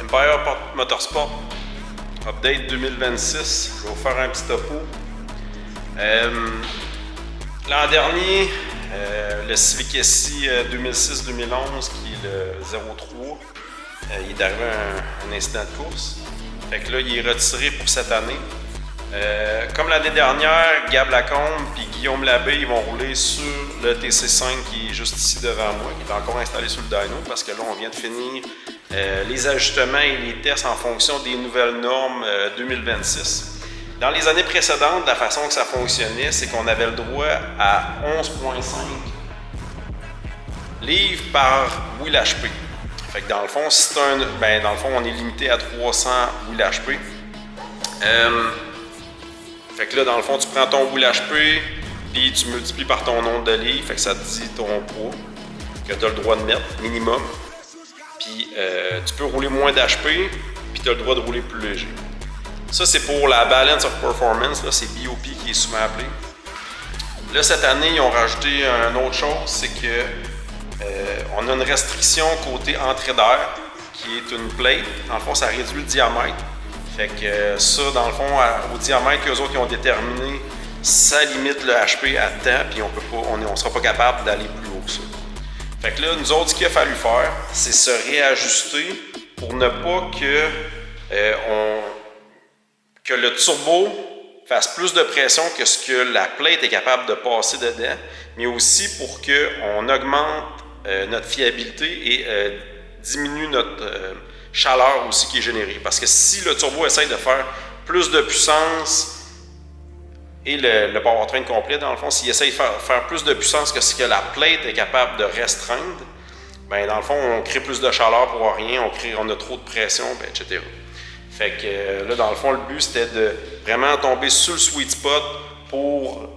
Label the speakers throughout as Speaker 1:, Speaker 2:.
Speaker 1: Empire Motorsport Update 2026. Je vais vous faire un petit topo. L'an dernier, le Civic SI 2006-2011, qui est le 03, il est arrivé un incident de course. Fait que là, il est retiré pour cette année. Comme l'année dernière, Gab Lacombe et Guillaume Labbé, ils vont rouler sur le TC5 qui est juste ici devant moi, qui est encore installé sur le dyno, parce que là, on vient de finir les ajustements et les tests en fonction des nouvelles normes 2026. Dans les années précédentes, la façon que ça fonctionnait, c'est qu'on avait le droit à 11,5 livres par wheel HP. Fait que dans le fond, si dans le fond, on est limité à 300 wheel HP. Fait que là, dans le fond, tu prends ton wheel HP, puis tu multiplies par ton nombre de livres, fait que ça te dit ton poids que tu as le droit de mettre, minimum. Puis tu peux rouler moins d'HP, puis tu as le droit de rouler plus léger. Ça, c'est pour la Balance of Performance, là, c'est BOP qui est souvent appelé. Là, cette année, ils ont rajouté une autre chose, c'est que on a une restriction côté entrée d'air, qui est une plate. Dans le fond, ça réduit le diamètre. Fait que ça, dans le fond, au diamètre qu'eux autres ils ont déterminé, ça limite le HP à temps, puis on ne sera pas capable d'aller plus haut que ça. Fait que là, nous autres, ce qu'il a fallu faire, c'est se réajuster pour ne pas que le turbo fasse plus de pression que ce que la plate est capable de passer dedans, mais aussi pour qu'on augmente notre fiabilité et diminue notre chaleur aussi qui est générée. Parce que si le turbo essaye de faire plus de puissance et le powertrain complet, dans le fond, s'il essaye de faire plus de puissance que ce que la plate est capable de restreindre, ben dans le fond, on crée plus de chaleur pour rien, on a trop de pression, ben, etc. Fait que là, dans le fond, le but, c'était de vraiment tomber sur le sweet spot pour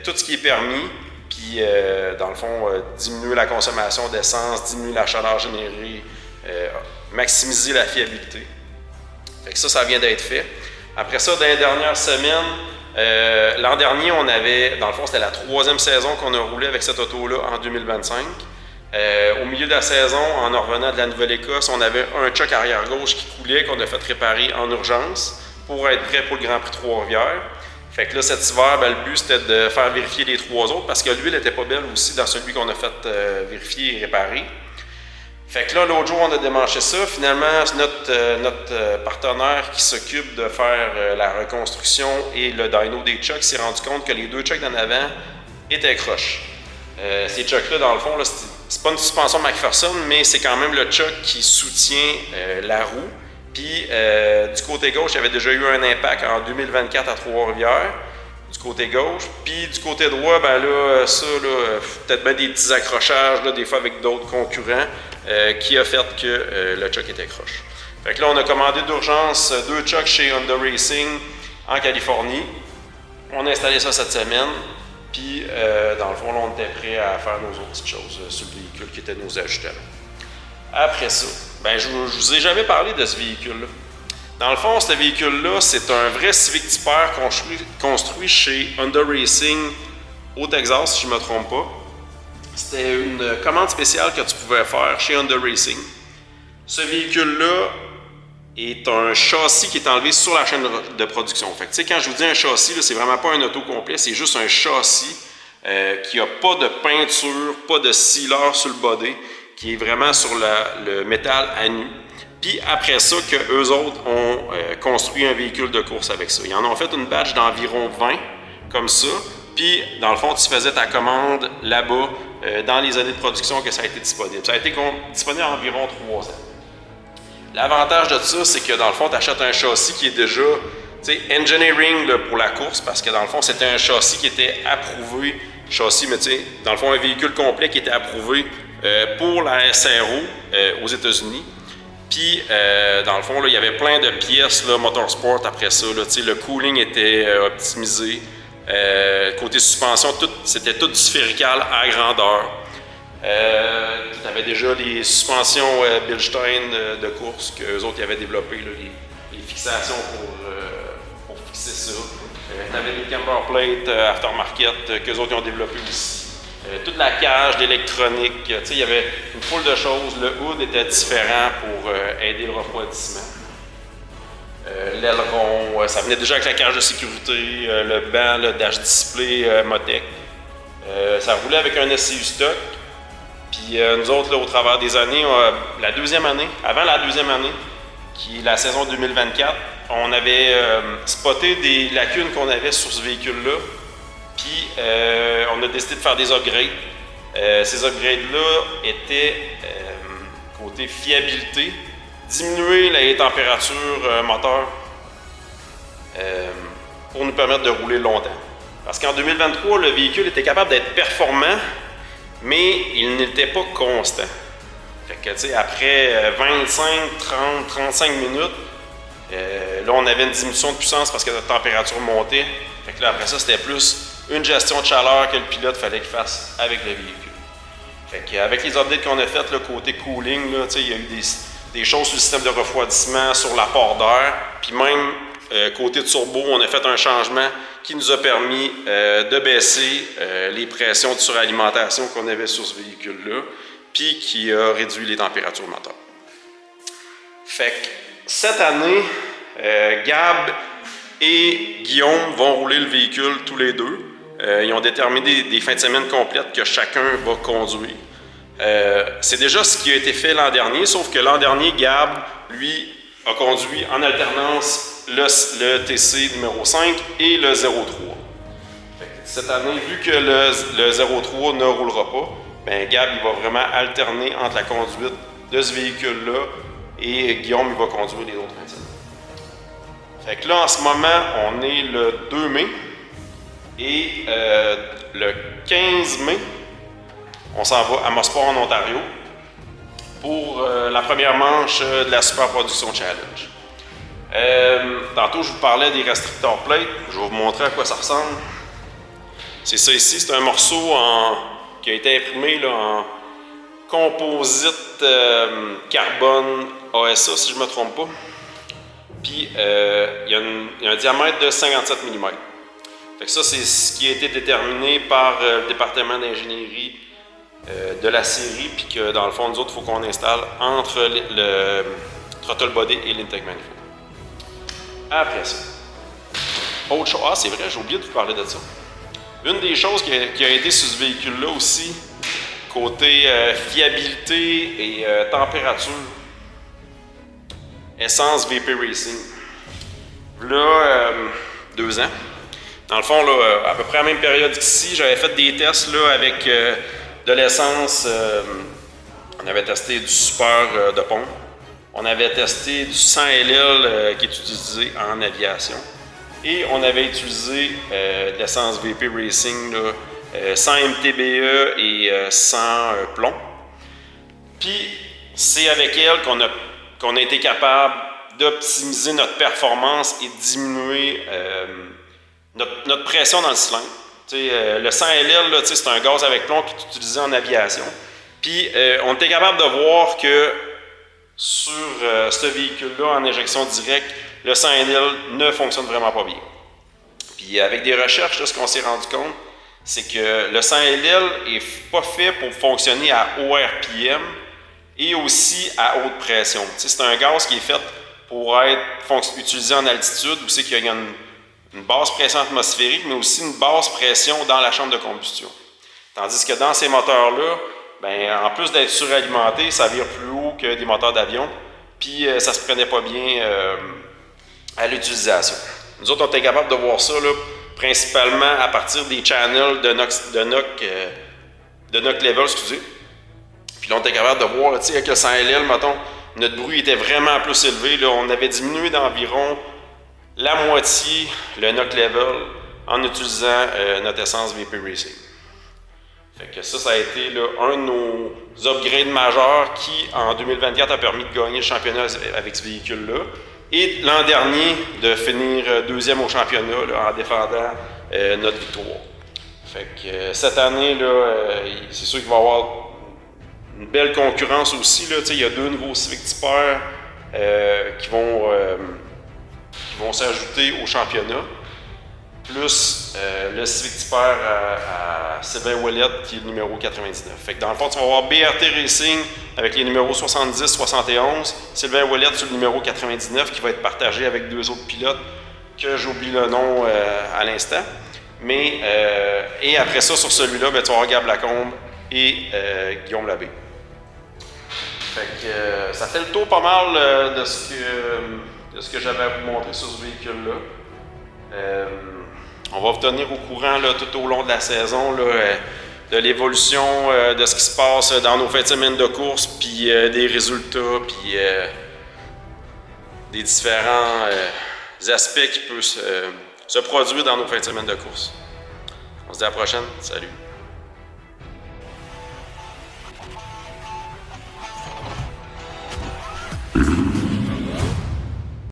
Speaker 1: tout ce qui est permis, puis dans le fond, diminuer la consommation d'essence, diminuer la chaleur générée, maximiser la fiabilité. Fait que ça vient d'être fait. Après ça, dans les dernières semaines, l'an dernier, on avait, dans le fond, c'était la 3e saison qu'on a roulé avec cette auto-là en 2025. Au milieu de la saison, en revenant de la Nouvelle-Écosse, on avait un choc arrière-gauche qui coulait, qu'on a fait réparer en urgence pour être prêt pour le Grand Prix Trois-Rivières. Fait que là, cet hiver, ben, le but, c'était de faire vérifier les 3 autres parce que l'huile n'était pas belle aussi dans celui qu'on a fait vérifier et réparer. Fait que là, l'autre jour, on a démanché ça. Finalement, notre partenaire qui s'occupe de faire la reconstruction et le dyno des chocs s'est rendu compte que les 2 chocs d'en avant étaient croches. Ces chocs-là, dans le fond, là, c'est pas une suspension McPherson, mais c'est quand même le choc qui soutient la roue. Puis, du côté gauche, il y avait déjà eu un impact en 2024 à Trois-Rivières, du côté gauche. Puis, du côté droit, ben là, ça, là, peut-être bien des petits accrochages, là, des fois avec d'autres concurrents, qui a fait que le choc était croche. Fait que là, on a commandé d'urgence 2 chocs chez Honda Racing en Californie. On a installé ça cette semaine. Puis, dans le fond, là, on était prêt à faire nos autres petites choses sur le véhicule qui étaient nos ajustements. Après ça, ben, je ne vous ai jamais parlé de ce véhicule-là. Dans le fond, ce véhicule-là, c'est un vrai Civic Type-R construit chez Honda Racing au Texas, si je ne me trompe pas. C'était une commande spéciale que tu pouvais faire chez Honda Racing. Ce véhicule-là est un châssis qui est enlevé sur la chaîne de production. Fait que, quand je vous dis un châssis, c'est vraiment pas un auto complet, c'est juste un châssis qui n'a pas de peinture, pas de sealer sur le body, qui est vraiment sur le métal à nu. Puis après ça, qu'eux autres ont construit un véhicule de course avec ça. Ils en ont fait une batch d'environ 20, comme ça. Puis, dans le fond, tu faisais ta commande là-bas dans les années de production que ça a été disponible. Ça a été disponible environ 3 ans. L'avantage de ça, c'est que dans le fond, tu achètes un châssis qui est déjà engineering là, pour la course, parce que dans le fond, c'était un châssis qui était approuvé, mais dans le fond, un véhicule complet qui était approuvé pour la SRO aux États-Unis. Puis, dans le fond, là, il y avait plein de pièces là, motorsport après ça. Là, le cooling était optimisé. Côté suspension, c'était tout sphérical à grandeur. Tu avais déjà les suspensions Bilstein de course qu'eux autres avaient développées, là, les fixations pour fixer ça. Tu avais des camber plates aftermarket qu'eux autres ont développées aussi. toute la cage, l'électronique, il y avait une foule de choses. Le hood était différent pour aider le refroidissement. L'aileron, ça venait déjà avec la cage de sécurité, le banc, le dash display Motec. Ça roulait avec un SCU stock. Puis nous autres, là, au travers des années, la deuxième année, avant la deuxième année, qui est la saison 2024, on avait spoté des lacunes qu'on avait sur ce véhicule-là. Puis on a décidé de faire des upgrades. Ces upgrades-là étaient côté fiabilité, diminuer les températures moteur pour nous permettre de rouler longtemps. Parce qu'en 2023, le véhicule était capable d'être performant, mais il n'était pas constant. Fait que, tu sais, après 25, 30, 35 minutes, là, on avait une diminution de puissance parce que notre température montait. Fait que là, après ça, c'était plus une gestion de chaleur que le pilote fallait qu'il fasse avec le véhicule. Fait qu'avec les updates qu'on a faites, le côté cooling, là, tu sais, il y a eu des choses sur le système de refroidissement, sur l'apport d'air, puis même côté turbo, on a fait un changement qui nous a permis de baisser les pressions de suralimentation qu'on avait sur ce véhicule-là, puis qui a réduit les températures moteurs. Fait que cette année, Gab et Guillaume vont rouler le véhicule tous les deux. Ils ont déterminé des fins de semaine complètes que chacun va conduire. C'est déjà ce qui a été fait l'an dernier, sauf que l'an dernier, Gab, lui, a conduit en alternance le TC numéro 5 et le 03. Fait que cette année, vu que le 03 ne roulera pas, ben Gab il va vraiment alterner entre la conduite de ce véhicule-là et Guillaume il va conduire les autres fins de semaine. Fait que là, en ce moment, on est le 2 mai et le 15 mai, on s'en va à Mosport en Ontario pour la première manche de la Super Production Challenge. Tantôt, je vous parlais des restrictor plates. Je vais vous montrer à quoi ça ressemble. C'est ça ici. C'est un morceau qui a été imprimé là, en composite carbone ASA, si je ne me trompe pas. Puis, il y a un diamètre de 57 mm. Fait que ça, c'est ce qui a été déterminé par le département d'ingénierie de la série, puis que dans le fond, nous autres, il faut qu'on installe entre le throttle body et l'intake manifold. Après ça, autre chose, c'est vrai, j'ai oublié de vous parler de ça. Une des choses qui a aidé sur ce véhicule-là aussi, côté fiabilité et température, Essence VP Racing. Là, 2 ans. Dans le fond, là, à peu près à la même période qu'ici, j'avais fait des tests là, avec de l'essence. On avait testé du super de pompe. On avait testé du 100 LL qui est utilisé en aviation. Et on avait utilisé de l'essence VP Racing, là, 100 MTBE et 100 plomb. Puis, c'est avec elle qu'on a été capable d'optimiser notre performance et de diminuer notre pression dans le cylindre. Le 100 LL, c'est un gaz avec plomb qui est utilisé en aviation. Puis, on était capable de voir que sur ce véhicule-là, en injection directe, le 100 LL ne fonctionne vraiment pas bien. Puis, avec des recherches, là, ce qu'on s'est rendu compte, c'est que le 100 LL n'est pas fait pour fonctionner à haut RPM et aussi à haute pression. C'est un gaz qui est fait pour être utilisé en altitude, où c'est qu'il y a une basse pression atmosphérique, mais aussi une basse pression dans la chambre de combustion. Tandis que dans ces moteurs-là, ben, en plus d'être suralimenté, ça vire plus haut que des moteurs d'avion, puis ça se prenait pas bien à l'utilisation. Nous autres, on était capables de voir ça là, principalement à partir des channels de knock level, excusez. Puis là, on était capable de voir, avec le 100 LL, mettons, notre bruit était vraiment plus élevé. Là, on avait diminué d'environ la moitié le knock level en utilisant notre essence VP Racing. Fait que ça a été là, un de nos upgrades majeurs qui, en 2024, a permis de gagner le championnat avec ce véhicule-là. Et l'an dernier, de finir deuxième au championnat là, en défendant notre victoire. Fait que cette année, là, c'est sûr qu'il va y avoir une belle concurrence aussi. Là, il y a 2 nouveaux Civic Type-R qui vont s'ajouter au championnat. Plus le Civic Typer à Sylvain Ouellette qui est le numéro 99. Fait que dans le fond, tu vas avoir BRT Racing avec les numéros 70, 71, Sylvain Ouellette sur le numéro 99 qui va être partagé avec 2 autres pilotes que j'oublie le nom à l'instant. Mais, et après ça, sur celui-là, ben, tu vas avoir Gab Lacombe et Guillaume Labbé. Fait que ça fait le tour pas mal de ce que j'avais à vous montrer sur ce véhicule-là. On va vous tenir au courant là, tout au long de la saison là, de l'évolution de ce qui se passe dans nos fins de semaine de course, puis des résultats, puis des différents aspects qui peuvent se produire dans nos fins de semaine de course. On se dit à la prochaine. Salut!